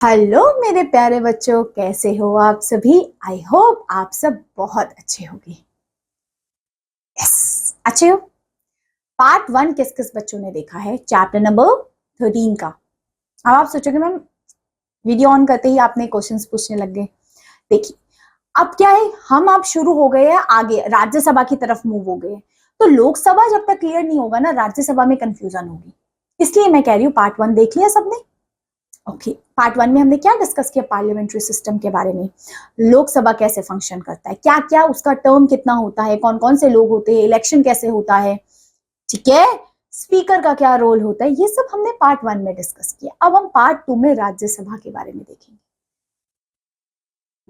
Hello मेरे प्यारे बच्चों, कैसे हो आप सभी। आई होप आप सब बहुत अच्छे होंगे। यस, अच्छे हो। पार्ट 1 किस किस बच्चों ने देखा है? चैप्टर नंबर 13 का। अब आप सोचोगे मैम वीडियो ऑन करते ही आपने क्वेश्चंस पूछने लग गए। देखिए अब क्या है, हम आप शुरू हो गए हैं, आगे राज्यसभा की तरफ मूव हो गए। तो लोकसभा जब तक क्लियर नहीं होगा ना, राज्यसभा में कंफ्यूजन होगी। इसलिए मैं कह रही हूँ पार्ट 1 देख लिया सबने। ओके, पार्ट 1 में हमने क्या डिस्कस किया? पार्लियामेंट्री सिस्टम के बारे में। लोकसभा कैसे फंक्शन करता है, क्या क्या उसका टर्म कितना होता है, कौन कौन से लोग होते हैं, इलेक्शन कैसे होता है, ठीक है, स्पीकर का क्या रोल होता है, ये सब हमने पार्ट 1 में डिस्कस किया। अब हम पार्ट 2 में राज्यसभा के बारे में देखेंगे।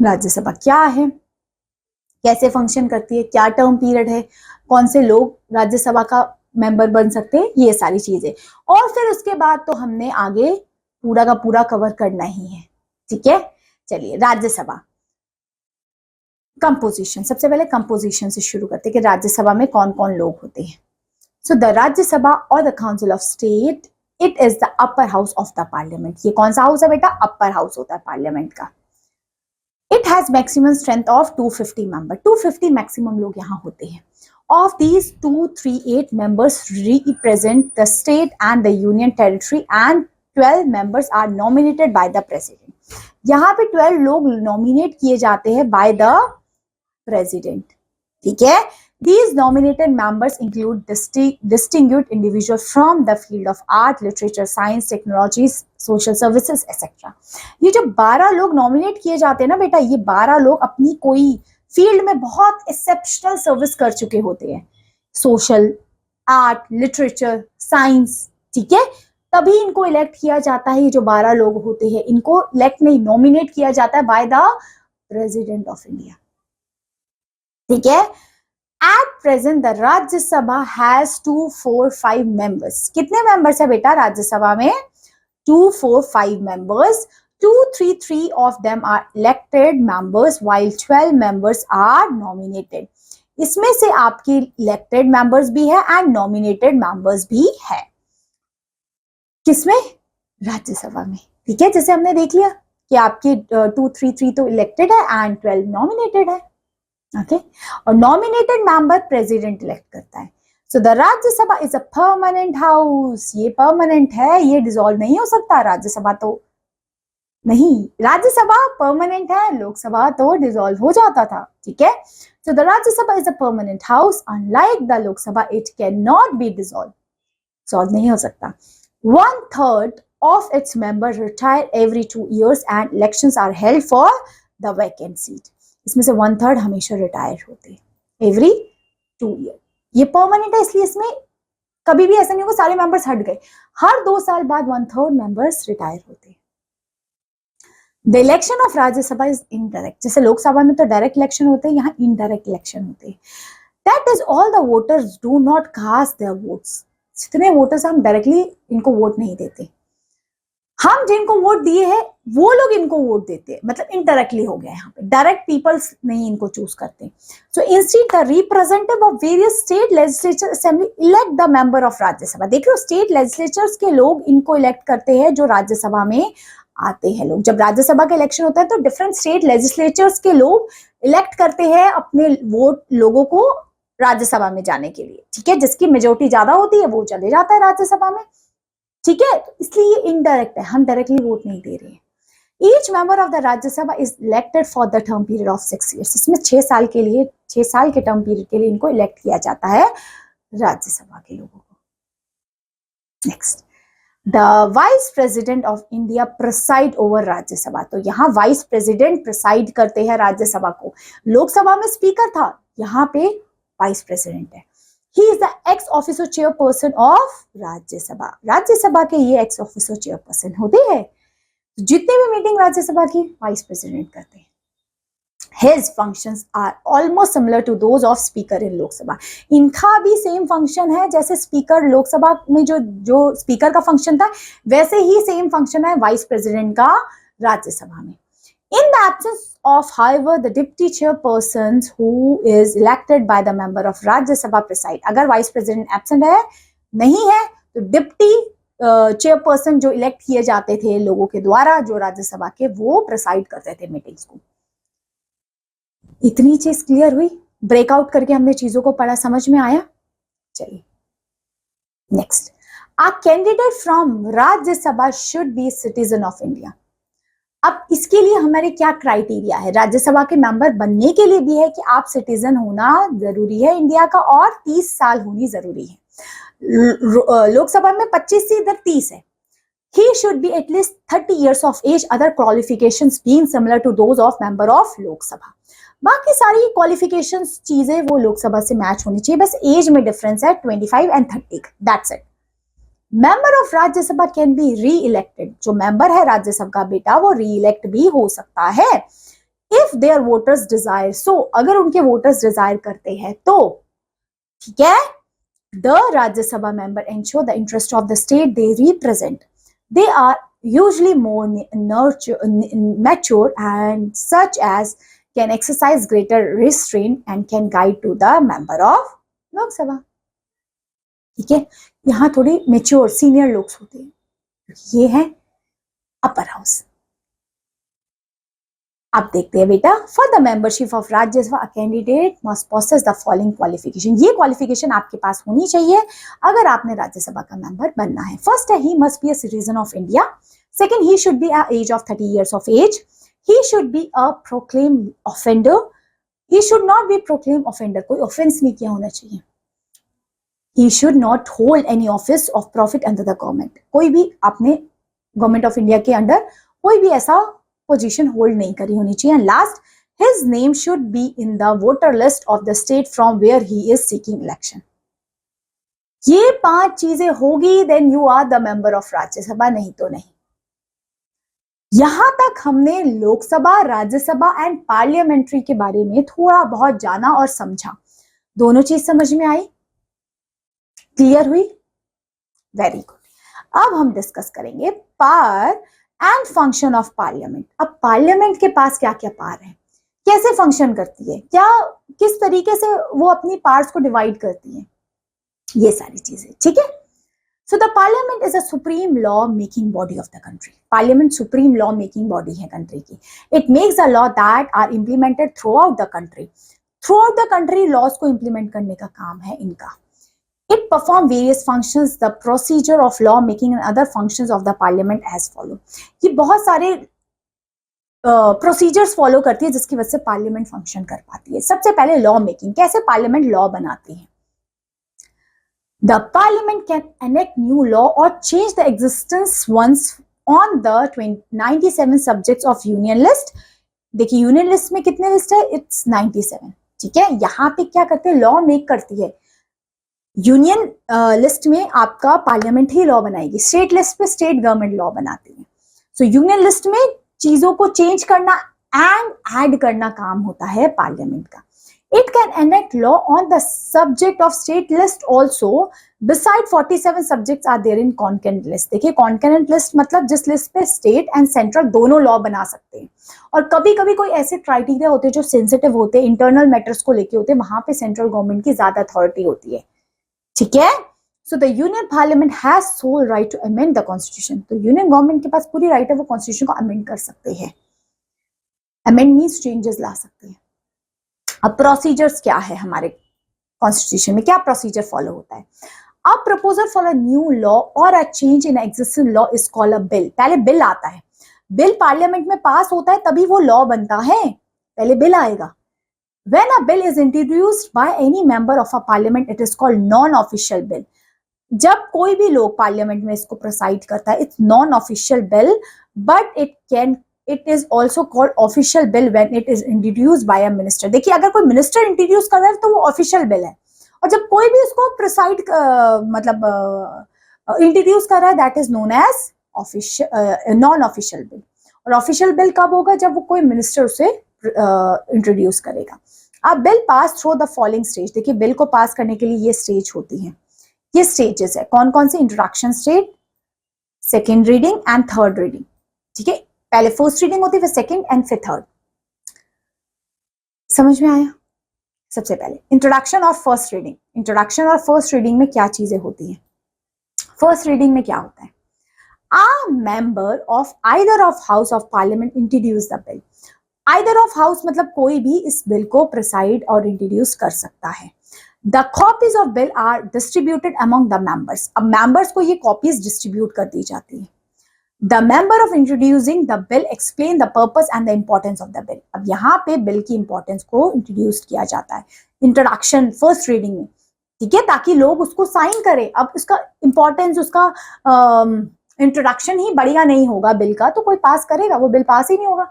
राज्यसभा क्या है, कैसे फंक्शन करती है, क्या टर्म पीरियड है, कौन से लोग राज्यसभा का मेंबर बन सकते हैं, ये सारी चीजें। और फिर उसके बाद तो हमने आगे पूरा का पूरा कवर करना ही है, ठीक है। चलिए राज्यसभा कंपोजिशन, सबसे पहले कंपोजिशन से शुरू करते हैं कि राज्यसभा में कौन कौन लोग होते हैं। सो द राज्यसभा और the council of state, it is the upper house of the parliament. ये कौन सा हाउस है बेटा? अपर हाउस होता है पार्लियामेंट का। It has maximum strength of 250 member, 250 maximum लोग यहाँ होते हैं। Of these 238 members represent the state and the union territory and 12 members are nominated by the president. यहाँ पे 12 लोग नॉमिनेट किए जाते हैं by the president, ठीक है। These nominated members include distinguished individuals from the field of art, literature, science, technologies, social services, etc. ये जो 12 लोग नॉमिनेट किए जाते हैं ना बेटा, ये 12 लोग अपनी कोई फील्ड में बहुत एक्सेप्शनल सर्विस कर चुके होते हैं। सोशल, आर्ट, लिटरेचर, साइंस, ठीक है। तभी इनको इलेक्ट किया जाता है। ये जो 12 लोग होते हैं इनको इलेक्ट नहीं, नॉमिनेट किया जाता है bye the president of India, ठीक है। At present the Rajya Sabha has 245 members. कितने मेंबर्स है बेटा राज्यसभा में? 245 members. 233 of them are elected members while 12 members are nominated. इसमें से आपके इलेक्टेड मेंबर्स भी है एंड नॉमिनेटेड मेंबर्स भी है। किसमें? राज्यसभा में, ठीक है। जैसे हमने देख लिया कि आपके 233 तो इलेक्टेड है एंड 12 नॉमिनेटेड है, ओके। और नॉमिनेटेड मेंबर प्रेसिडेंट इलेक्ट करता है। So the Rajya Sabha is a permanent house. ये परमानेंट है, ये डिसॉल्व नहीं हो सकता। राज्यसभा तो नहीं, राज्यसभा परमानेंट है, लोकसभा तो डिसॉल्व हो जाता था, ठीक है। So the Rajya Sabha is a permanent house. Unlike the Lok Sabha it can not be dissolve, solve नहीं हो सकता। 1/3 of its members retire every 2 years and elections are held for the vacant seat. इसमें से 1/3 हमेशा रिटायर होते हैं एवरी 2 ईयर। ये permanent है, इसलिए इसमें कभी भी ऐसा नहीं होगा सारे मेंबर्स हट गए। हर 2 साल बाद 1/3 मेंबर्स रिटायर होते हैं। The election of Rajya Sabha is indirect. जैसे लोकसभा में तो डायरेक्ट इलेक्शन होते हैं, यहाँ इनडायरेक्ट इलेक्शन होते हैं। That is all the voters do not cast their votes. जितने वोटर्स हम डायरेक्टली इनको वोट नहीं देते, हम जिनको वोट दिए हैं वो लोग इनको वोट देते हैं, मतलब इनडायरेक्टली हो गया। यहाँ पे डायरेक्ट पीपल्स नहीं इनको चूज करते। So instead the representative of various state legislature assembly elect the member of Rajya Sabha. देख लो, स्टेट लेजिस्लेचर्स के लोग इनको इलेक्ट करते हैं जो राज्यसभा में आते हैं लोग। जब राज्यसभा का इलेक्शन होता है तो डिफरेंट स्टेट लेजिस्लेचर्स के लोग इलेक्ट करते हैं अपने वोट लोगों को राज्यसभा में जाने के लिए, ठीक है। जिसकी मेजोरिटी ज्यादा होती है वो चले जाता है राज्यसभा में, ठीक है। इसलिए ये इनडायरेक्ट है, हम डायरेक्टली वोट नहीं दे रहे हैं। Each member of the Rajya Sabha is elected for the term period of 6 years। इसमें 6 साल के लिए, 6 साल के टर्म पीरियड के लिए इनको इलेक्ट किया जाता है राज्यसभा के लोगों को। Next, the vice president of India preside over Rajya Sabha. तो यहाँ वाइस प्रेसिडेंट प्रिसाइड करते हैं राज्यसभा को। लोकसभा में स्पीकर था, यहाँ पे वाइस प्रेसिडेंट है। He is the ex officio chairperson of Rajya Sabha. Rajya Sabha के ये ex officio chairperson होते हैं। जितने भी मीटिंग राज्यसभा की वाइस प्रेसिडेंट करते हैं। His functions are almost similar to those of speaker in Lok Sabha. इनका भी सेम फंक्शन है जैसे स्पीकर लोकसभा में जो स्पीकर का फंक्शन था, वैसे ही सेम फंक्शन है वाइस प्रेसिडेंट का राज्यसभा में। In the absence of, however, the deputy chairperson who is elected by the member of Rajya Sabha preside। अगर वाइस प्रेसिडेंट एब्सेंट है, नहीं है, तो डिप्टी चेयरपर्सन जो इलेक्ट किए जाते थे लोगों के द्वारा, जो राज्यसभा के, वो प्रिसाइड करते थे मीटिंग्स को। इतनी चीज क्लियर हुई, ब्रेकआउट करके हमने चीजों को पढ़ा, समझ में आया। चलिए next, a candidate from Rajya Sabha should be citizen of India. अब इसके लिए हमारे क्या क्राइटेरिया है, राज्यसभा के मेंबर बनने के लिए भी है कि आप सिटीजन होना जरूरी है इंडिया का, और 30 साल होनी जरूरी है। लोकसभा में 25 से इधर 30 है। He should be at least 30 years of age, other qualifications being similar to those of member of Lok Sabha. बाकी सारी क्वालिफिकेशंस चीजें वो लोकसभा से मैच होनी चाहिए, बस एज में डिफरेंस है 25 and 30, that's it. Member of Rajya Sabha can be री इलेक्टेड, जो मेंबर है राज्यसभा का बेटा वो री इलेक्ट भी हो सकता है, if their voters desire so, अगर उनके वोटर्स डिजायर करते हैं तो, ठीक है। The Rajya Sabha member ensure the interest of the state they represent, they are usually more mature and such as can exercise greater restraint and can guide to the member of Lok Sabha, ठीक है। यहाँ थोड़ी mature senior लोग होते हैं, ये है upper house. अब देखते हैं बेटा, for the membership of Rajya Sabha candidate must possess the following qualification. ये क्वालिफिकेशन आपके पास होनी चाहिए अगर आपने राज्यसभा का मेंबर बनना है। फर्स्ट है, he must be a citizen of India. Second, he should be a age of 30 years of age. He should be a proclaimed offender. He should not be proclaimed offender, कोई offence नहीं किया होना चाहिए। He should not hold any office of profit under the government. कोई भी आपने government of India के under कोई भी ऐसा पोजीशन होल्ड नहीं करी होनी चाहिए। And last, his name should be in the voter list of the state from where he is seeking election. ये 5 चीजें होगी, then you are the member of Rajya Sabha, नहीं तो नहीं। यहां तक हमने लोकसभा, राज्यसभा एंड पार्लियामेंट्री के बारे में थोड़ा बहुत जाना और समझा। दोनों चीज समझ में आई, क्लियर हुई? Very good. अब हम डिस्कस करेंगे power and function of parliament. अब पार्लियामेंट के पास क्या क्या पावर है, कैसे फंक्शन करती है, क्या किस तरीके से वो अपनी पावर्स को डिवाइड करती है, ये सारी चीजें, ठीक है। So the parliament is a supreme law making body of the country. Parliament supreme law making body है कंट्री की। It makes a law that are implemented throughout the country. Throughout the country laws को implement करने का काम है इनका। It perform various functions. The procedure of law making and other functions of the parliament as follow. ये बहुत सारे procedures follow करती है जिसकी वजह से पार्लियामेंट फंक्शन कर पाती है। सबसे पहले लॉ मेकिंग, कैसे पार्लियामेंट लॉ बनाती है। The parliament can enact new law or change the existence ones on the 97 subjects of union list. देखिए यूनियन लिस्ट में कितने लिस्ट है, इट्स 97, ठीक है। यहाँ पे क्या करते हैं, लॉ मेक करती है। यूनियन लिस्ट में आपका पार्लियामेंट ही लॉ बनाएगी, स्टेट लिस्ट पे स्टेट गवर्नमेंट लॉ बनाती है। सो यूनियन लिस्ट में चीजों को चेंज करना एंड ऐड करना काम होता है पार्लियामेंट का। It can enact law on the subject of state list also, beside 47 subjects are there in concurrent list. देखिए कॉन्करेंट लिस्ट मतलब जिस लिस्ट पे स्टेट एंड सेंट्रल दोनों लॉ बना सकते हैं। और कभी कभी कोई ऐसे क्राइटेरिया होते हैं जो सेंसिटिव होते हैं, इंटरनल मैटर्स को लेके होते हैं, वहां पे सेंट्रल गवर्नमेंट की ज्यादा अथॉरिटी होती है, ठीक है। So the union parliament has sole right to amend the constitution. तो यूनियन गवर्नमेंट के पास पूरी राइट है, वो कॉन्स्टिट्यूशन को अमेंड कर सकते हैं। अमेंड मीन्स चेंजेस ला सकते हैं। अब प्रोसीजर्स क्या है हमारे कॉन्स्टिट्यूशन में, क्या प्रोसीजर फॉलो होता है। A proposal for a new law और a change in existing law is called a bill. पहले बिल आता है, बिल पार्लियामेंट में पास होता है तभी वो लॉ बनता है, पहले बिल आएगा। When a bill is introduced by any member of a parliament, it is called non-official bill. जब कोई भी लोग पार्लियामेंट में इसको प्रोसाइड करता है, it's non-official bill, but it is also called official bill when it is introduced by a minister. देखिए अगर कोई मिनिस्टर इंट्रोड्यूस कर रहा है तो वो ऑफिशियल बिल है, और जब कोई भी उसको प्रोसाइड मतलब इंट्रोड्यूस कर रहा है, that is known as official non official bill. और ऑफिशियल बिल कब होगा, जब वो कोई मिनिस्टर उसे इंट्रोड्यूस करेगा। अब bill pass through the following stage. देखिए बिल को पास करने के लिए ये स्टेज होती है, ये स्टेजेस है। कौन कौन से, introduction stage, second reading and third reading, ठीक है। पहले फर्स्ट रीडिंग होती है, फिर सेकेंड एंड फिर थर्ड। समझ में आया? सबसे पहले इंट्रोडक्शन और फर्स्ट रीडिंग। इंट्रोडक्शन और फर्स्ट रीडिंग में क्या चीजें होती हैं। फर्स्ट रीडिंग में क्या होता है, A member of either of House of Parliament introduce the bill. Either of House मतलब कोई भी इस बिल को प्रिसाइड और इंट्रोड्यूस कर सकता है. The copies of bill are distributed among the members. अब members को ये copies distribute कर दी जाती है. The member of introducing the bill explain the purpose and the importance of the bill. अब यहाँ पे बिल की इंपॉर्टेंस को इंट्रोड्यूस किया जाता है इंट्रोडक्शन फर्स्ट रीडिंग में, ठीक है, ताकि लोग उसको साइन करें. अब उसका इंपॉर्टेंस, उसका इंट्रोडक्शन ही बढ़िया नहीं होगा बिल का, तो कोई पास करेगा, वो बिल पास ही नहीं होगा.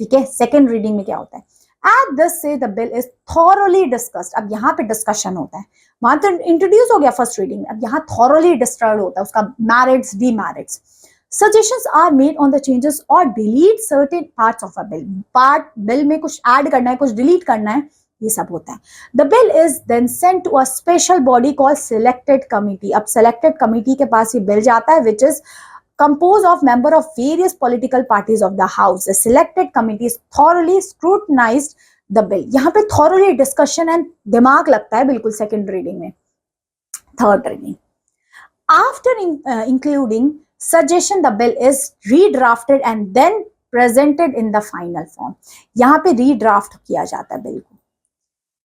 ठीक है, सेकेंड रीडिंग में क्या होता है, एट दिस से the bill is thoroughly discussed. अब यहाँ पे डिस्कशन होता है, वहां तो इंट्रोड्यूस हो गया फर्स्ट रीडिंग में, अब यहाँ थॉरोली डिस्कस्ड होता है, उसका merits demerits. Suggestions are made on the changes or delete certain parts of a bill. Part bill में कुछ ऐड करना है, कुछ डिलीट करना है, ये सब होता है. The bill is then sent to a special body called selected committee. अब selected committee के पास ये बिल जाता है, which is composed of member of various political parties of the house. The selected committee is thoroughly scrutinized the bill. यहाँ पे thoroughly discussion and दिमाग लगता है बिल्कुल सेकेंड रीडिंग में. Third reading, after including suggestion the bill is redrafted and then presented in the final form. यहाँ पे redraft किया जाता है बिल को,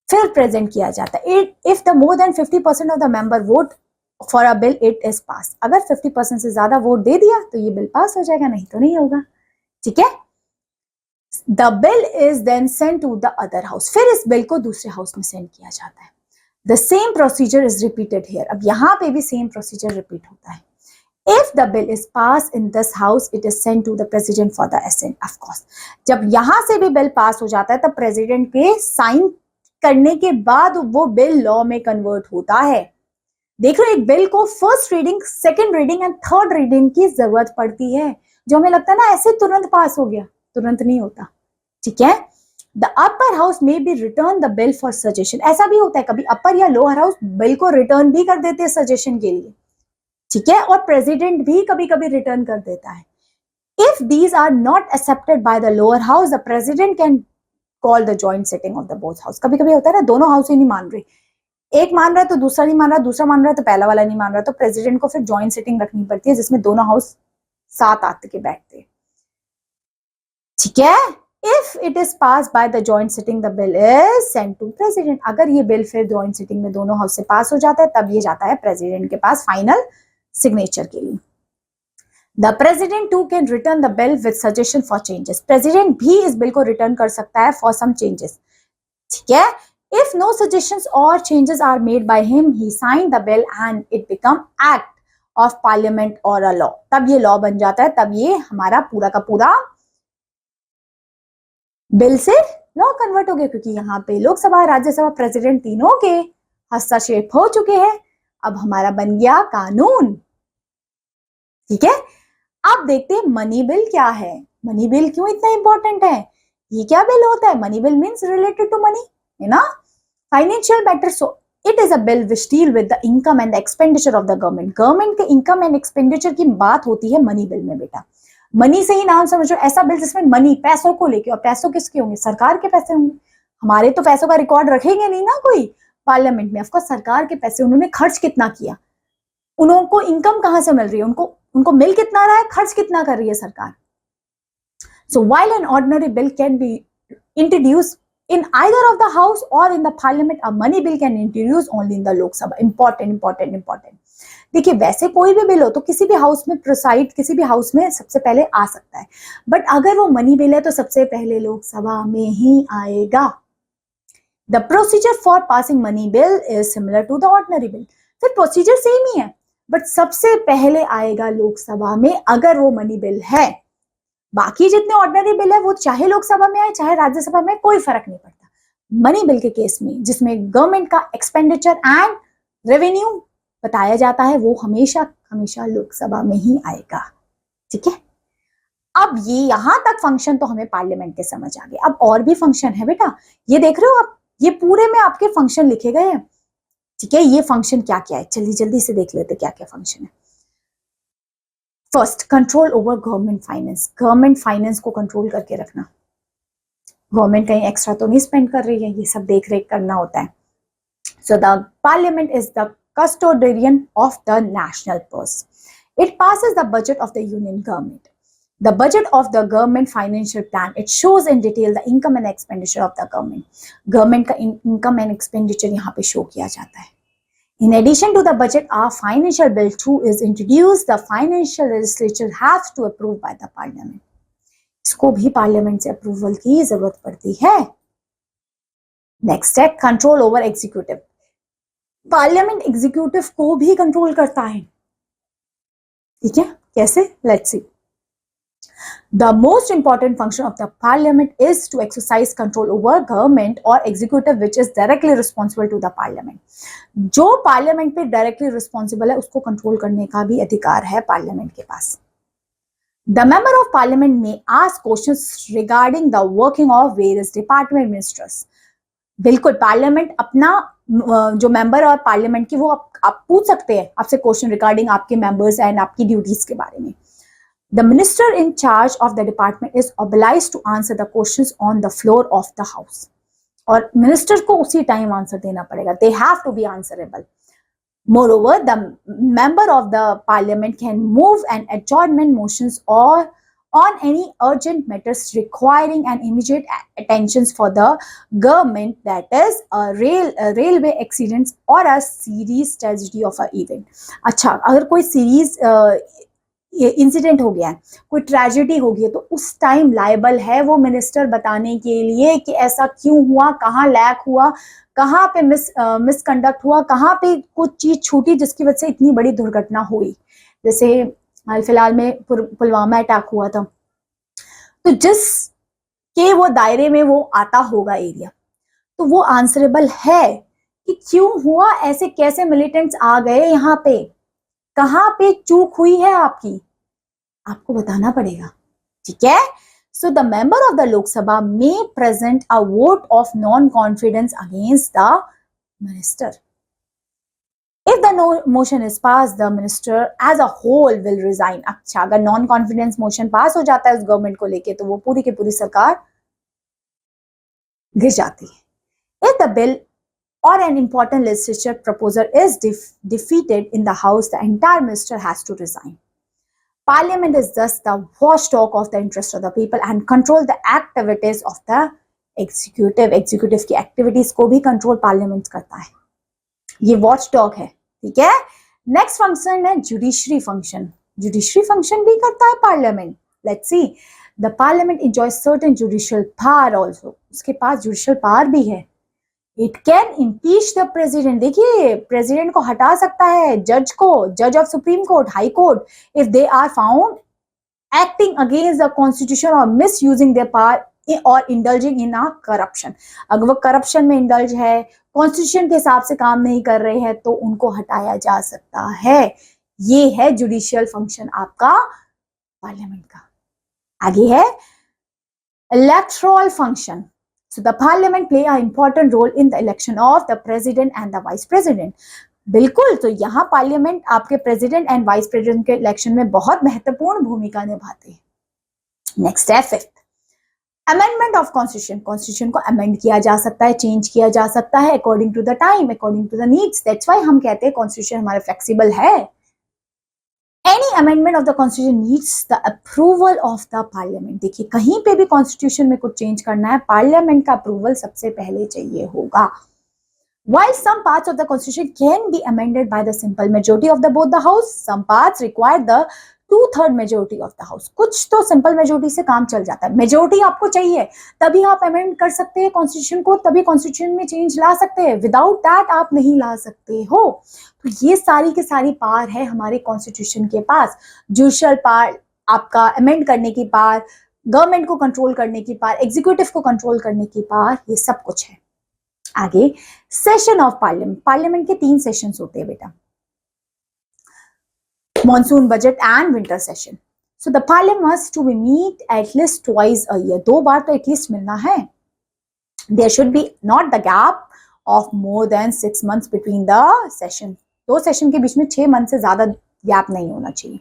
फिर प्रेजेंट किया जाता है. If the more than 50% of the member vote for a bill, it is passed. अगर 50% से ज्यादा वोट दे दिया तो ये बिल पास हो जाएगा, नहीं तो नहीं होगा. ठीक है, the bill is then sent to the other house. फिर इस बिल को दूसरे हाउस में सेंड किया जाता है. The same procedure is repeated here. अब यहाँ पे भी सेम प्रोसीजर रिपीट होता है. If the bill is passed in this house, it is sent to the president for the assent. Of course, जब यहाँ से भी बिल पास हो जाता है तब प्रेसिडेंट के साइन करने के बाद वो बिल लॉ में कन्वर्ट होता है. देख रहे हो, एक बिल को first reading, second reading and third reading की जरूरत पड़ती है. जो हमें लगता है ना ऐसे तुरंत पास हो गया, तुरंत नहीं होता. ठीक है, द अपर हाउस में be return the bill for suggestion. ऐसा भी होता है, कभी अपर या लोअर हाउस बिल को रिटर्न भी कर देते हैं सजेशन के लिए. ठीक है, और प्रेसिडेंट भी कभी कभी रिटर्न कर देता है. If these are not accepted by the lower house, the president can call the joint sitting of the both house. कभी कभी होता है ना, दोनों हाउस ही नहीं मान रहे, एक मान रहा है तो दूसरा नहीं मान रहा, दूसरा मान रहा है तो पहला वाला नहीं मान रहा, तो प्रेसिडेंट को फिर जॉइंट सिटिंग रखनी पड़ती है जिसमें दोनों हाउस साथ आते के बैठते. ठीक है, if it is pass by the joint sitting the bill is sent to president. अगर ये बिल फिर जॉइंट सिटिंग में दोनों हाउस से पास हो जाता है तब ये जाता है प्रेसिडेंट के पास फाइनल सिग्नेचर के लिए. The president too can return the bill with suggestion for changes. President भी इस बिल को रिटर्न कर सकता है फॉर सम चेंजेस. ठीक है, इफ नो सजेशंस और changes are made by him, he sign the bill and it become act of parliament और अ लॉ. तब ये लॉ बन जाता है, तब ये हमारा पूरा का पूरा बिल से लॉ कन्वर्ट हो गया, क्योंकि यहाँ पे लोकसभा, राज्यसभा, प्रेसिडेंट तीनों के हस्तक्षेप हो चुके हैं. अब हमारा बन गया कानून. ठीक है, अब देखते हैं मनी बिल क्या है. मनी बिल क्यों इतना इंपॉर्टेंट है, ये क्या बिल होता है. Money bill means related to money, है ना, financial matter. So it is a bill which deal with the income and the expenditure of the government. Government के इनकम एंड एक्सपेंडिचर की बात होती है मनी बिल में. बेटा मनी से ही नाम समझो, ऐसा बिल जिसमें मनी, पैसों को लेके, और पैसों किसके होंगे, सरकार के पैसे होंगे. हमारे तो पैसों का रिकॉर्ड रखेंगे नहीं ना कोई पार्लियामेंट में. ऑफकोर्स सरकार के पैसे, उन्होंने खर्च कितना किया, उनको इनकम कहां से मिल रही है, उनको मिल कितना रहा है, खर्च कितना कर रही है सरकार. सो while an ordinary bill can be introduced in either of the house or in the parliament, a money bill can introduce only in the lok sabha. important. देखिए, वैसे कोई भी बिल हो तो किसी भी हाउस में प्रोसाइड, किसी भी हाउस में सबसे पहले आ सकता है, बट अगर वो मनी बिल है तो सबसे पहले लोकसभा में ही आएगा. The procedure for passing money bill is similar to the ordinary bill. फिर प्रोसीजर सेम ही है, बट सबसे पहले आएगा लोकसभा में अगर वो मनी बिल है. बाकी जितने ऑर्डिनरी बिल है वो चाहे लोकसभा में आए चाहे राज्यसभा में, कोई फर्क नहीं पड़ता. मनी बिल के केस में जिसमें गवर्नमेंट का एक्सपेंडिचर एंड रेवेन्यू बताया जाता है, वो हमेशा हमेशा लोकसभा में ही आएगा. ठीक है, अब ये यहां तक फंक्शन तो हमें पार्लियामेंट के समझ आ गए. अब और भी फंक्शन है बेटा, ये देख रहे हो आप, ये पूरे में आपके फंक्शन लिखे गए हैं. ठीक है, ये फंक्शन क्या क्या है, चलिए जल्दी से देख लेते क्या क्या फंक्शन है. First, control over government finance. Government finance को कंट्रोल करके रखना. गवर्नमेंट कहीं एक्स्ट्रा तो नहीं स्पेंड कर रही है, ये सब देख रेख करना होता है. So the parliament is the custodian of the national purse. It passes the budget of the union government. The budget of the government financial plan, it shows in detail the income and expenditure of the government. Government का income and expenditure यहाँ पे show किया जाता है. In addition to the budget, our financial bill too is introduced. The financial legislature has to approve by the parliament. इसको भी parliament से approval की जरूरत पड़ती है. नेक्स्ट है control over executive. Parliament executive को भी कंट्रोल करता है. ठीक है, कैसे? Let's see. The most important function of the parliament is to exercise control over government or executive which is directly responsible to the parliament. जो parliament पे directly responsible है उसको कंट्रोल करने का भी अधिकार है पार्लियामेंट के पास. The member of parliament may ask questions regarding the working of various department ministers. बिल्कुल, पार्लियामेंट अपना जो मेंबर और पार्लियामेंट की वो आप पूछ सकते हैं आपसे क्वेश्चन रिगार्डिंग आपके मेंबर्स एंड आपकी ड्यूटीज के बारे में. The minister in charge of the department is obliged to answer the questions on the floor of the house. और मिनिस्टर को उसी टाइम आंसर देना पड़ेगा. They have to be answerable. Moreover, the member of the parliament can move an adjournment motions or on any urgent matters requiring an immediate attentions for the government, that is a railway accidents or a serious tragedy of a event. अच्छा, अगर कोई series incident हो गया है, कोई tragedy हो गई है, तो उस टाइम लायबल है वो मिनिस्टर बताने के लिए कि ऐसा क्यों हुआ, कहाँ लैक हुआ, कहाँ पे मिसकंडक्ट हुआ, कहाँ पे कुछ चीज छूटी जिसकी वजह से इतनी बड़ी दुर्घटना हुई. जैसे हाल फिलहाल में पुलवामा अटैक हुआ था, तो जिस के वो दायरे में वो आता होगा एरिया, तो वो आंसरेबल है कि क्यों हुआ, ऐसे कैसे मिलिटेंट्स आ गए यहाँ पे, कहाँ पे चूक हुई है आपकी, आपको बताना पड़ेगा. ठीक है. So the member of the Lok Sabha may present a vote of non-confidence against the minister. If the motion is passed, the minister as a whole will resign. अच्छा, अगर non-confidence motion पास हो जाता है उस गवर्नमेंट को लेके तो वो पूरी की पूरी सरकार गिर जाती है. If the bill or an important legislature proposal is defeated in the house, the entire minister has to resign. Parliament is thus the watchdog of the interest of the people and control the activities of the executive. Executive की activities को भी control parliament करता है. ये watchdog है. ठीक है. Next function है judiciary function. Judiciary function भी करता है parliament. Let's see. The parliament enjoys certain judicial power also. उसके पास judicial power भी है. It can impeach the president. देखिए, प्रेसिडेंट को हटा सकता है, जज को, जज of supreme court, high court, if they are found acting against the constitution or misusing their power or indulging in a corruption. अगर वो करप्शन में इंडल्ज है, कॉन्स्टिट्यूशन के हिसाब से काम नहीं कर रहे हैं, तो उनको हटाया जा सकता है. ये है जुडिशियल फंक्शन आपका पार्लियामेंट का. आगे है electoral function. So the parliament play an important role in the election of the president and the vice president. बिल्कुल, तो यहाँ पार्लियामेंट आपके प्रेसिडेंट एंड वाइस प्रेसिडेंट के इलेक्शन में बहुत महत्वपूर्ण भूमिका निभाते हैं. नेक्स्ट है fifth, amendment of constitution. Constitution को अमेंड किया जा सकता है, चेंज किया जा सकता है according to the time, according to the needs. That's why हम कहते हैं कॉन्स्टिट्यूशन हमारा फ्लेक्सिबल है. Any amendment of the constitution needs the approval of the parliament. देखिए, कहीं पे भी कॉन्स्टिट्यूशन में कुछ चेंज करना है, पार्लियामेंट का अप्रूवल सबसे पहले चाहिए होगा. While some parts of the constitution can be amended by the simple majority of both the house, some parts require the 2/3 majority of the house. कुछ तो सिंपल मेजोरिटी से काम चल जाता है. मेजोरिटी आपको चाहिए तभी आप अमेंड कर सकते हैं कॉन्स्टिट्यूशन को, तभी कॉन्स्टिट्यूशन में चेंज ला सकते हैं. विदाउट दैट आप नहीं ला सकते हो. तो ये सारी की सारी पावर है हमारे कॉन्स्टिट्यूशन के पास. जुडिशियल पावर, आपका अमेंड करने की पावर, गवर्नमेंट को कंट्रोल करने की पावर, एग्जीक्यूटिव को कंट्रोल करने की पावर, ये सब कुछ है. आगे सेशन ऑफ पार्लियामेंट. पार्लियामेंट के 3 सेशंस होते हैं बेटा, monsoon, budget and winter session. So the parliament must to be meet at least twice a year. 2 बार तो एटलीस्ट मिलना है. There should be not the gap of more than 6 months between the session. 2 session के बीच में 6 months से ज्यादा gap नहीं होना चाहिए.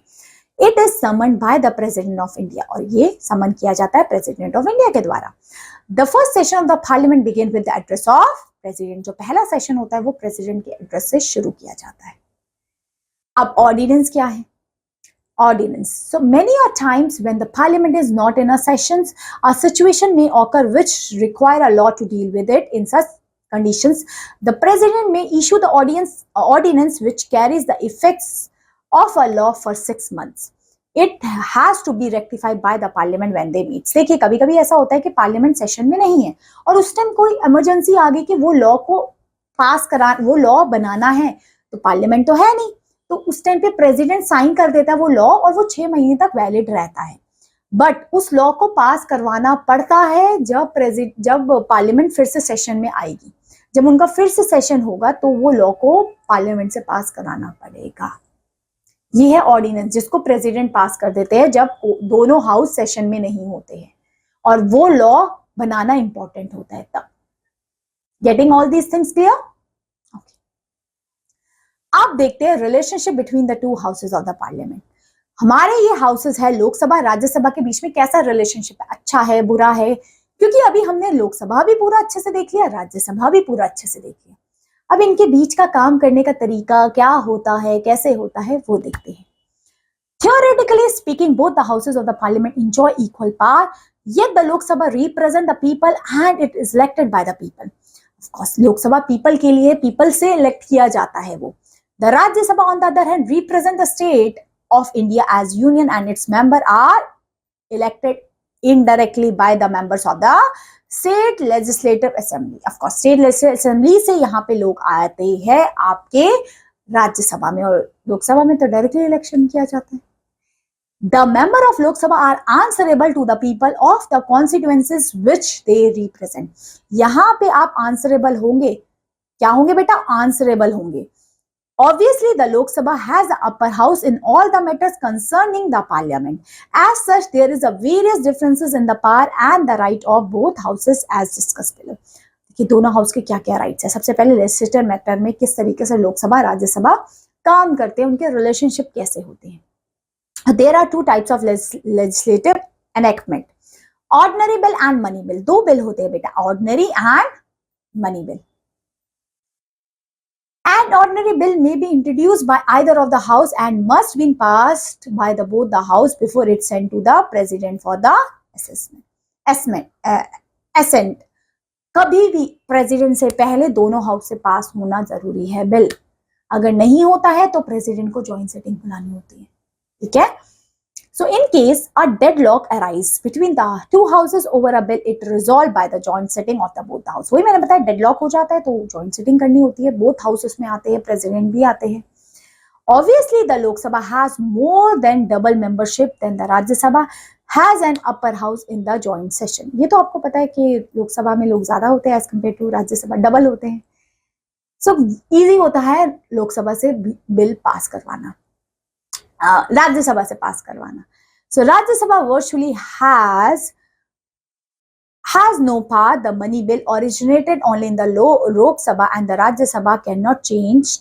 It is summoned bye the president of India. और ये समन किया जाता है प्रेसिडेंट ऑफ इंडिया के द्वारा. The first session of the parliament begin with the address of president. जो पहला सेशन होता है वो प्रेसिडेंट के एड्रेस से शुरू किया जाता है. अब ऑर्डिनेंस क्या है? ordinance. So many are times when the parliament is not in a sessions, a situation may occur which require a law to deal with it. In such conditions, the president may issue the ordinance which carries the effects of a law for 6 months. It has to be rectified by the parliament when they meet. देखिए कभी कभी ऐसा होता है कि parliament session में नहीं है और उस टाइम कोई इमरजेंसी आ गई कि वो लॉ को पास करा, वो लॉ बनाना है, तो पार्लियामेंट तो है नहीं, तो उस टाइम पे प्रेसिडेंट साइन कर देता है वो लॉ और वो 6 महीने तक वैलिड रहता है. बट उस लॉ को पास करवाना पड़ता है जब पार्लियामेंट फिर से सेशन में आएगी. जब उनका फिर से सेशन होगा तो वो लॉ को पार्लियामेंट से पास कराना पड़ेगा. ये है ऑर्डिनेंस जिसको प्रेसिडेंट पास कर देते हैं जब दोनों हाउस सेशन में नहीं होते हैं और वो लॉ बनाना इंपॉर्टेंट होता है तब. Getting all these things clear? अब देखते हैं relationship between the two houses of the parliament. हमारे ये हाउसेज है लोकसभा राज्यसभा के बीच में कैसा रिलेशनशिप है, अच्छा है बुरा है? क्योंकि अभी हमने लोकसभा भी पूरा अच्छे से देख लिया, राज्यसभा भी पूरा अच्छे से देख लिया. अब इनके बीच का काम करने का तरीका क्या होता है, कैसे होता है, वो देखते हैं. Theoretically speaking, both the houses of the parliament enjoy equal power, yet the Lok Sabha represent the people and it is elected by the people. Of course, Lok Sabha people के लिए people से elect किया जाता है वो. The Rajya Sabha on the other hand represent the state of India as union and its member are elected indirectly by the members of the state legislative assembly. Of course state legislative assembly से यहाँ पे लोग आते हैं आपके राज्यसभा में, और लोकसभा में तो डायरेक्टली इलेक्शन किया जाता है. The member of Lok Sabha are answerable to the people of the constituencies which they represent. यहाँ पे आप आंसरेबल होंगे. क्या होंगे बेटा? आंसरेबल होंगे. Obviously, the Lok Sabha has the upper house in all the matters concerning the parliament. As such, there is a various differences in the power and the right of both houses as discussed below. कि दोनों house के क्या क्या rights है. सबसे पहले legislative matter में किस तरीके से लोकसभा राज्यसभा काम करते हैं, उनके रिलेशनशिप कैसे होते हैं. There are two types of legislative enactment, ordinary bill and money bill. दो बिल होते हैं बेटा, ordinary and money bill. An ordinary bill may be introduced by either of the house and must be passed by both the house before it's sent to the president for the assent. कभी भी president से पहले दोनों house से पास होना जरूरी है bill. अगर नहीं होता है तो प्रेसिडेंट को जॉइंट सेटिंग बुलानी होती है. ठीक है. So in case a deadlock arises between the two houses over a bill, it resolved by the joint sitting of the both the house. वही मैंने बताया, डेडलॉक हो जाता है तो जॉइंट सिटिंग करनी होती है. बोथ हाउसेस में आते हैं, प्रेसिडेंट भी आते हैं. Obviously, the Lok Sabha has more than double membership than the Rajya Sabha has an upper house in the joint session. ये तो आपको पता है कि लोकसभा में लोग ज्यादा होते हैं as compared to Rajya Sabha, double होते हैं. So easy होता है लोकसभा से बिल पास करवाना, राज्यसभा से पास करवाना. So Rajya Sabha virtually has no power. The money bill originated only in the Lok Sabha and the Rajya Sabha cannot change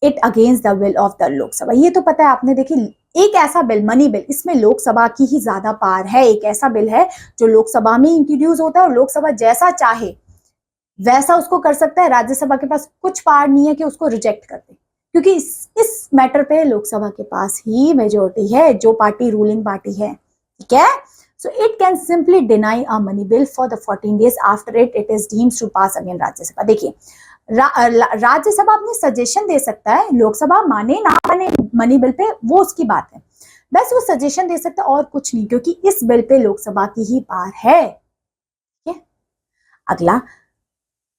it against the will of the Lok Sabha. ये तो पता है आपने. देखिए एक ऐसा बिल मनी बिल, इसमें लोकसभा की ही ज्यादा पावर है. एक ऐसा बिल है जो लोकसभा में इंट्रोड्यूस होता है और लोकसभा जैसा चाहे वैसा उसको कर सकता है. राज्यसभा के पास कुछ पावर नहीं है कि उसको रिजेक्ट कर दे, क्योंकि इस मैटर पे लोकसभा के पास ही मेजोरिटी है, जो पार्टी रूलिंग पार्टी है. ठीक है. So it can simply deny a money bill for the 14 days after it is deemed to pass again Rajya Sabha. देखिए राज्यसभा अपनी सजेशन दे सकता है, लोकसभा माने ना माने मनी बिल पे वो उसकी बात है, बस वो सजेशन दे सकता है और कुछ नहीं, क्योंकि इस बिल पे लोकसभा की ही पावर है. ठीक है. अगला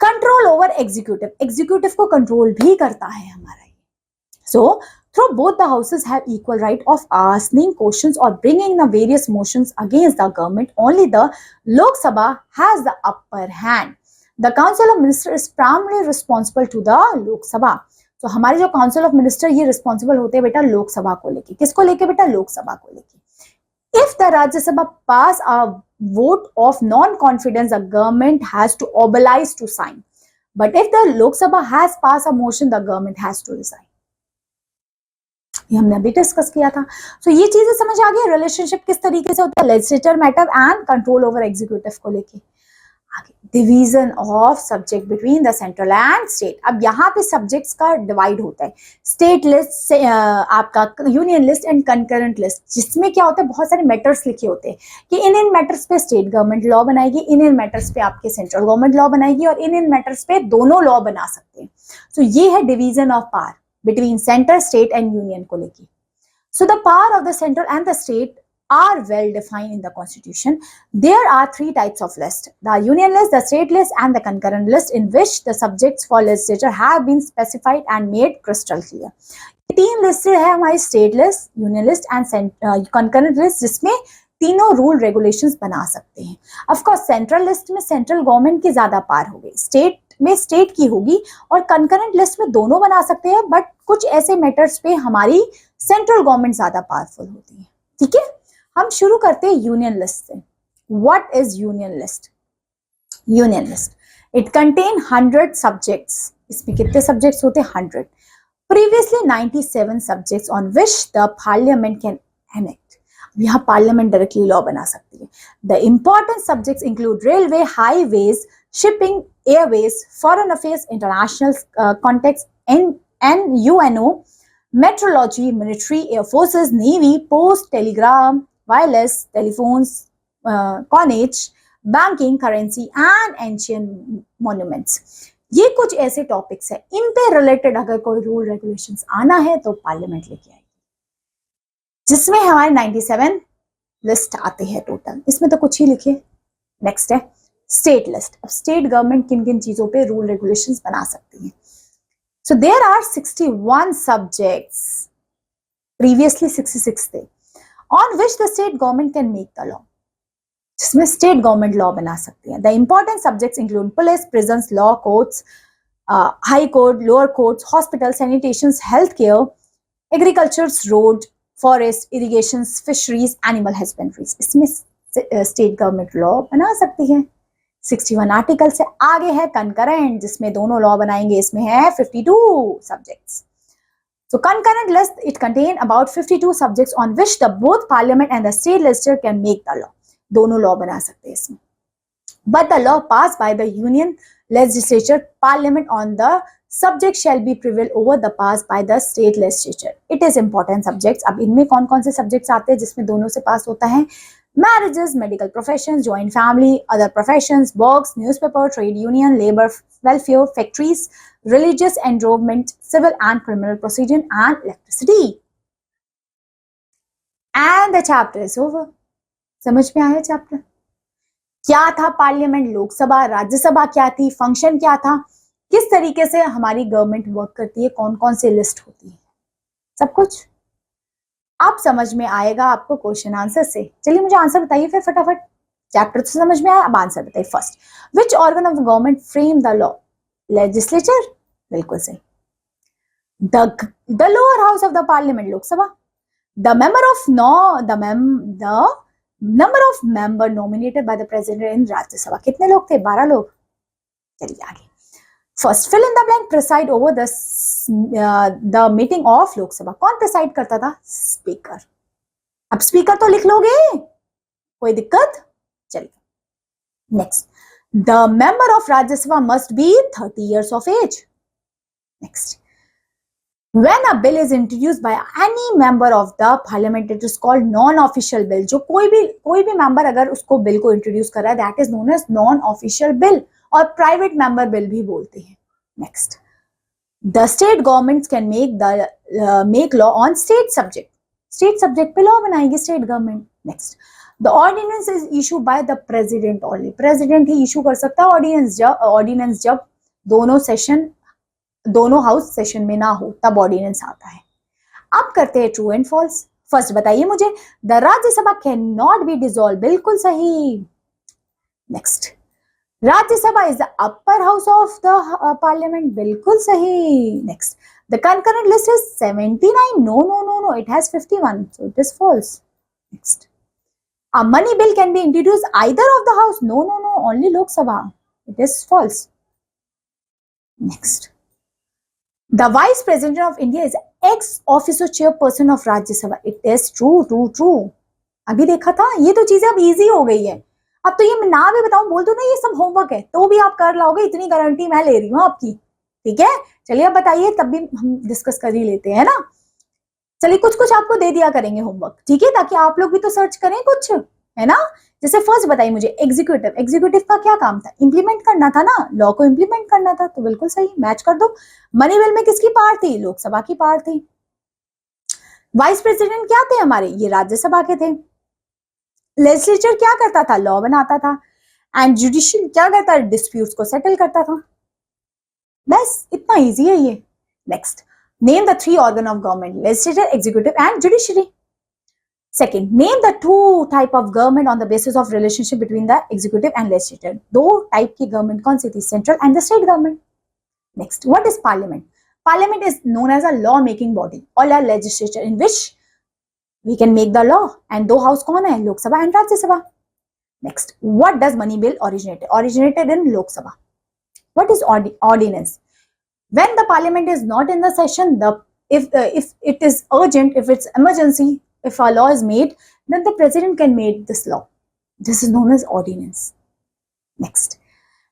कंट्रोल ओवर एग्जीक्यूटिव. एग्जीक्यूटिव को कंट्रोल भी करता है हमारा. So, through both the houses have equal right of asking questions or bringing the various motions against the government. Only the Lok Sabha has the upper hand. The Council of Ministers is primarily responsible to the Lok Sabha. So, हमारे जो Council of Ministers ये responsible होते हैं बेटा लोकसभा को लेके. किसको लेके बेटा? लोकसभा को लेके. If the Rajya Sabha pass a vote of non-confidence, the government has to oblige to sign. But if the Lok Sabha has passed a motion, the government has to resign. ये हमने अभी डिस्कस किया था. सो ये चीजें समझ आ गई relationship किस तरीके से होता है legislator matter and control over executive को लेके. Division of subject between the central and state. अब यहाँ पे सब्जेक्ट्स का डिवाइड होता है, स्टेट लिस्ट, आपका union list and concurrent list, जिसमें क्या होता है बहुत सारे मैटर्स लिखे होते हैं कि इन मैटर्स पे स्टेट गवर्नमेंट लॉ बनाएगी, इन मैटर्स पे आपके सेंट्रल गवर्नमेंट लॉ बनाएगी, और इन मैटर्स पे दोनों लॉ बना सकते हैं। सो ये है division of power between centre, state and union को लेके। So the power of the central and the state are well defined in the constitution. There are 3 types of list: the union list, the state list and the concurrent list, in which the subjects for legislature have been specified and made crystal clear. 3 listed है हमारी, state list, union list and concurrent list, जिसमें तीनों rule regulations बना सकते हैं। Of course central list में central government की ज्यादा पावर होगी, स्टेट में स्टेट की होगी, और कंकरेंट लिस्ट में दोनों बना सकते हैं, बट कुछ ऐसे मैटर्स पे हमारी सेंट्रल गवर्नमेंट ज्यादा पावरफुल होती है। ठीक है, हम शुरू करते हैं यूनियन लिस्ट से। What is union list? Union list, it contain 100 subjects. इसमें कितने सब्जेक्ट्स होते हैं? 100। Previously 97 subjects on which the parliament can enact. यहाँ पार्लियामेंट डायरेक्टली लॉ बना सकती है। The important subjects include railway, highways, shipping, Airways, foreign affairs, international context, and UNO, meteorology, military, air forces, navy, post, telegram, wireless, telephones, coinage, banking, currency and ancient monuments। ये कुछ ऐसे topics है, इन पे related अगर कोई rule regulations आना है तो पार्लियामेंट लेके आएगी, जिसमें हमारे 97 लिस्ट आते हैं टोटल। इसमें तो कुछ ही लिखे। नेक्स्ट है स्टेट लिस्ट। अब स्टेट गवर्नमेंट किन किन चीजों पे रूल रेगुलेशंस बना सकती है। So there are 61 subjects, previously 66 थे, on which the state government can make the law, जिसमें state government law बना सकती है। The important subjects include police, prisons, law, courts, high court, lower courts, hospitals, sanitation, healthcare, agriculture, road, forest, irrigations, fisheries, animal husbandries। इसमें state government law बना सकती है। 61 article से आगे है कंकरेंट, जिसमें दोनों लॉ बनाएंगे। इसमें है 52 subjects. So concurrent list, it contain about 52 subjects on which the both parliament and the state legislature can make the law. दोनों लॉ बना सकते हैं इसमें। But the law pass by the union legislature parliament on the subject shall be prevail over the pass by the state legislature. It is important subjects. अब इनमें कौन कौन से सब्जेक्ट्स आते हैं जिसमें दोनों से पास होता है? Marriages, medical professions, joint family, other professions, works, newspaper, trade union, labor welfare, factories, religious endowment, civil and criminal procedure, and electricity. And the chapter is over. समझ में आया चैप्टर? क्या था पार्लियामेंट, लोकसभा, राज्यसभा क्या थी, फंक्शन क्या था, किस तरीके से हमारी गवर्नमेंट वर्क करती है, कौन कौन से लिस्ट होती है, सब कुछ आप समझ में आएगा आपको क्वेश्चन आंसर से। चलिए मुझे आंसर बताइए फिर फटाफट। चैप्टर तो समझ में आया, अब आंसर बताइए। First, which organ of government frame the law? Legislature, बिल्कुल सही। The lower house of the parliament, Lok Sabha. The number of member nominated by the president in Rajya Sabha, कितने लोग थे? 12 लोग। चलिए आगे। First, fill in the blank, preside over the meeting of Lok Sabha. कौन preside करता था? स्पीकर। अब स्पीकर तो लिख लोगे, कोई दिक्कत? चलिए next, the member of Rajya Sabha must be 30 years of age। Next, when a bill is introduced by any member of the parliament it is called non-official bill। जो कोई भी मेंबर अगर उसको बिल को इंट्रोड्यूस कर रहा है, that is known as non-official bill, और प्राइवेट मेंबर बिल भी बोलते हैं। Next, the state government can make law on state subject. State subject पे लॉ बनाएगी state government. Next, the ordinance is issue by the president only. President ही issue कर सकता है ऑर्डिनेंस जब दोनों हाउस सेशन में ना हो, तब ऑर्डिनेंस आता है। अब करते हैं ट्रू एंड फॉल्स। फर्स्ट बताइए मुझे, the Rajya Sabha can not be dissolve, बिल्कुल सही। Next, Rajya Sabha is the upper house of the parliament, बिल्कुल सही। Next, the concurrent list is 79, no, it has 51, so it is false. Next, a money bill can be introduced either of the house, no, only Lok Sabha, it is false. Next, the vice president of India is ex officio chairperson of Rajya Sabha, it is true. अभी देखा था, ये तो चीजें अब easy हो गई है। अब तो ये मैं ना भी बताऊं, बोल दो ना ये सब होमवर्क है, तो भी आप कर लाओगे, इतनी गारंटी मैं ले रही हूँ आपकी, ठीक है। चलिए अब बताइए, तब भी हम डिस्कस कर ही लेते हैं ना। चलिए कुछ कुछ आपको दे दिया करेंगे होमवर्क, ठीक है, ताकि आप लोग भी तो सर्च करें कुछ, है ना। जैसे फर्स्ट बताइए मुझे, एग्जीक्यूटिव, एग्जीक्यूटिव का क्या काम था, इंप्लीमेंट करना था ना, लॉ को इंप्लीमेंट करना था, तो बिल्कुल सही, मैच कर दो। मनी बिल में किसकी पावर थी, लोकसभा की पावर थी। वाइस प्रेसिडेंट क्या थे हमारे, ये राज्यसभा के थे। लेजिस्लेचर क्या करता था, लॉ बनाता था। एंड जुडिशियल क्या करता है, डिस्प्यूट्स को सेटल करता था। बस इतना इजी है ये। Next, name the three organ of government, legislature, executive and judiciary. Second, name the two type of government on the basis of relationship between the executive and legislature. दो type की government कौन सी थी, central and the state government. Next, what is parliament? Parliament is known as a law making body or a legislature in which we can make the law. And दो house कौन है, लोक सभा and राज्य सभा. Next, what does money bill originate? Originated in Lok Sabha. What is ordinance? When the parliament is not in the session, if it is urgent, if it's emergency, if a law is made, then the president can make this law. This is known as ordinance. Next,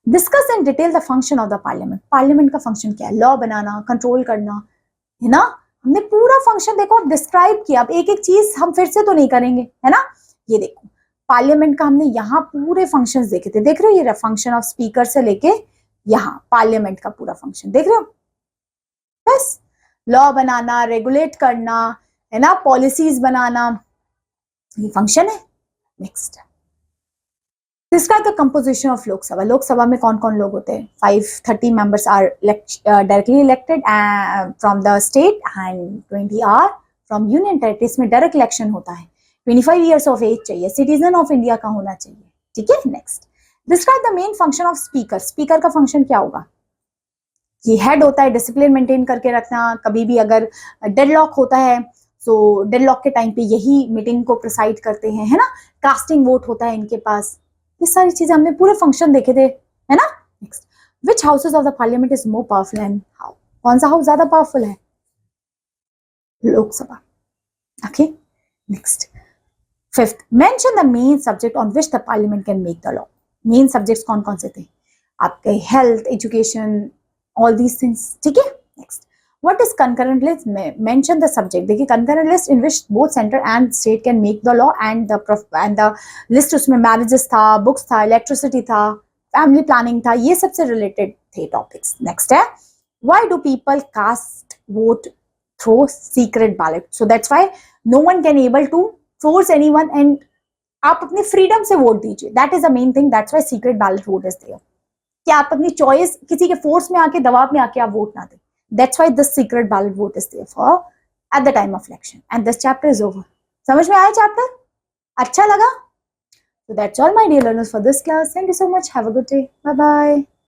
discuss in detail the function of the parliament. Parliament का function क्या है, law बनाना, control करना, है ना। हमने पूरा function देखो describe किया, अब एक एक चीज हम फिर से तो नहीं करेंगे, है ना। ये देखो पार्लियामेंट का हमने यहाँ पूरे फंक्शंस देखे थे, देख रहे हो, ये फंक्शन ऑफ स्पीकर से लेके यहाँ पार्लियामेंट का पूरा फंक्शन देख रहे हो। बस लॉ बनाना, रेगुलेट करना, है ना, पॉलिसीज बनाना, ये फंक्शन है। Next, describe the composition of Lok Sabha. Lok Sabha में कौन कौन लोग होते हैं, 530 members are directly elected from the state and 20 are from union territories में डायरेक्ट इलेक्शन होता है। 25 ईयर्स ऑफ एज चाहिए, सिटीजन ऑफ इंडिया का होना चाहिए, ठीक है। Next, describe the main function of speaker. Speaker का फंक्शन क्या होगा, ये हेड होता है, डिसिप्लिन मेंटेन करके रखना, कभी भी अगर डेडलॉक होता है तो डेडलॉक के टाइम पे यही मीटिंग को प्रिसाइड करते हैं, है ना। कास्टिंग वोट होता है इनके पास, ये सारी चीजें हमने पूरे फंक्शन देखे थे, है ना। Next, which houses of the parliament is more powerful and how, कौन सा हाउस ज्यादा पावरफुल है, Lok Sabha, okay. Next, fifth, mention the main subject on which the parliament can make the law. Main subjects कौन कौन से थे आपके, health, education, all these things, ठीक है। Next, what is concurrent list, mention the subject. देखिए concurrent list in which both centre and state can make the law and the list, उसमें marriages था, बुक्स था, इलेक्ट्रिसिटी था, family planning था, ये सबसे रिलेटेड थे टॉपिक्स। नेक्स्ट है, why do people cast vote through secret ballot, so that's why no one can able to force anyone and आप अपनी फ्रीडम से वोट दीजिए, that is the main thing, that's why secret ballot vote is there, कि आप अपनी choice किसी के force में आके, दबाव में आके आप वोट ना दें। That's why this secret ballot vote is there for at the time of election and this chapter is over. समझ में आया चैप्टर, अच्छा लगा? So that's all my dear learners for this class. Thank you so much. Have a good day. Bye bye.